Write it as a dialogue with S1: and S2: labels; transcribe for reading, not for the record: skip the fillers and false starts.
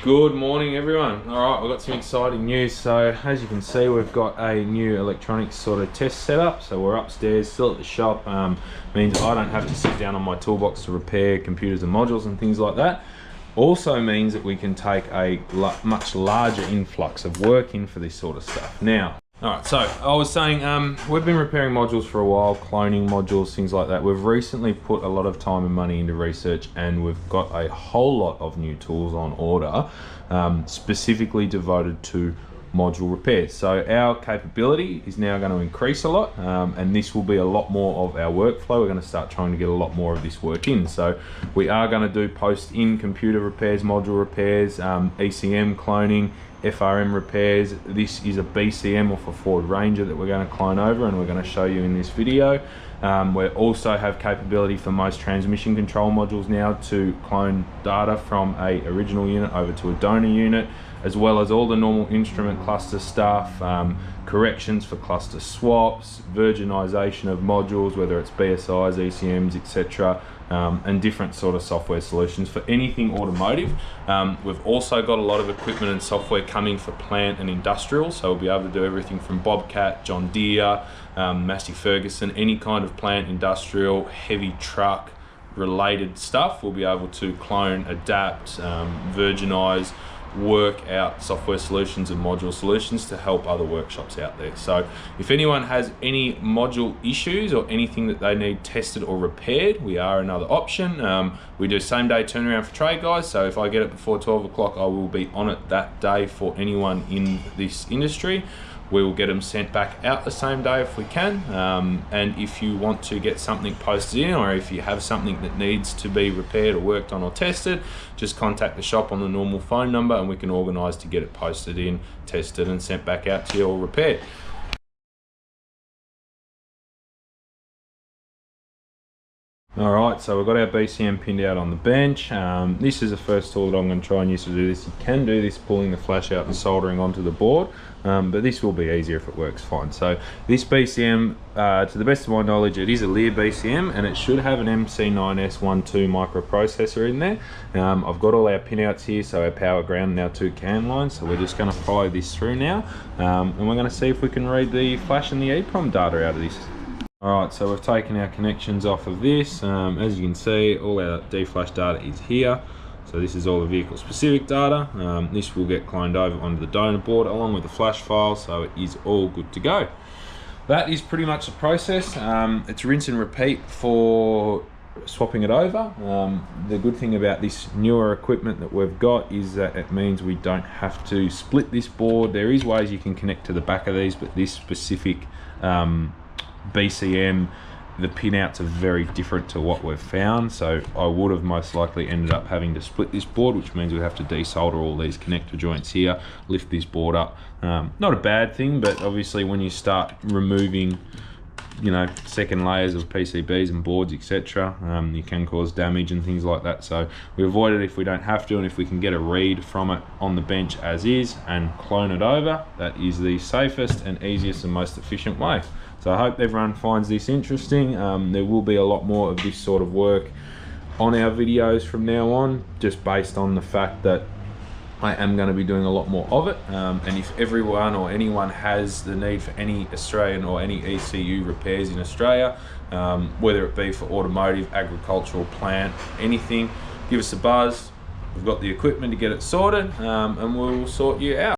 S1: Good morning, everyone. All right, we've got some exciting news. So as you can see, we've got a new electronics sort of test setup. So we're upstairs, still at the shop. Means I don't have to sit down on my toolbox to repair computers and modules and things like that. Also means that we can take a much larger influx of work in for this sort of stuff. Now, all right, so I was saying we've been repairing modules for a while, cloning modules, things like that. We've recently put a lot of time and money into research, and we've got a whole lot of new tools on order, specifically devoted to module repairs. So our capability is now going to increase a lot, and this will be a lot more of our workflow. We're going to start trying to get a lot more of this work in. So we are going to do post-in computer repairs, module repairs, ECM cloning, FRM repairs. This is a BCM off a Ford Ranger that we're going to clone over, and we're going to show you in this video. We also have capability for most transmission control modules now to clone data from a original unit over to a donor unit, as well as all the normal instrument cluster stuff, corrections for cluster swaps, virginization of modules, whether it's BSIs, ECMs, etc., and different sort of software solutions for anything automotive. We've also got a lot of equipment and software coming for plant and industrial, so we'll be able to do everything from Bobcat, John Deere, Massey Ferguson, any kind of plant, industrial, heavy truck related stuff. We'll be able to clone, adapt, virginize, work out software solutions and module solutions to help other workshops out there. So if anyone has any module issues or anything that they need tested or repaired, we are another option. We do same day turnaround for trade guys, so if I get it before 12 o'clock, I will be on it that day for anyone in this industry. We will get them sent back out the same day if we can, and if you want to get something posted in, or if you have something that needs to be repaired or worked on or tested, just contact the shop on the normal phone number and we can organise to get it posted in, tested and sent back out to you or repaired. Alright, so we've got our BCM pinned out on the bench. This is the first tool that I'm going to try and use to do this. You can do this pulling the flash out and soldering onto the board, but this will be easier if it works fine. So this BCM, to the best of my knowledge, it is a Lear BCM, and it should have an MC9S12 microprocessor in there. I've got all our pinouts here, so our power, ground, and our two CAN lines, so we're just going to follow this through now, and we're going to see if we can read the flash and the EEPROM data out of this. Alright, so we've taken our connections off of this. As you can see, all our D-flash data is here. So this is all the vehicle specific data. This will get cloned over onto the donor board along with the flash file, so it is all good to go. That is pretty much the process. It's rinse and repeat for swapping it over. The good thing about this newer equipment that we've got is that it means we don't have to split this board. There is ways you can connect to the back of these, but this specific BCM, the pinouts are very different to what we've found, so I would have most likely ended up having to split this board, which means we have to desolder all these connector joints here, lift this board up. Not a bad thing, but obviously when you start removing, you know, second layers of PCBs and boards, etc., you can cause damage and things like that. So we avoid it if we don't have to, and if we can get a read from it on the bench as is and clone it over, that is the safest and easiest and most efficient way. So I hope everyone finds this interesting. There will be a lot more of this sort of work on our videos from now on, just based on the fact that I am going to be doing a lot more of it, and if everyone or anyone has the need for any Australian or any ECU repairs in Australia, whether it be for automotive, agricultural, plant, anything, give us a buzz. We've got the equipment to get it sorted, and we'll sort you out.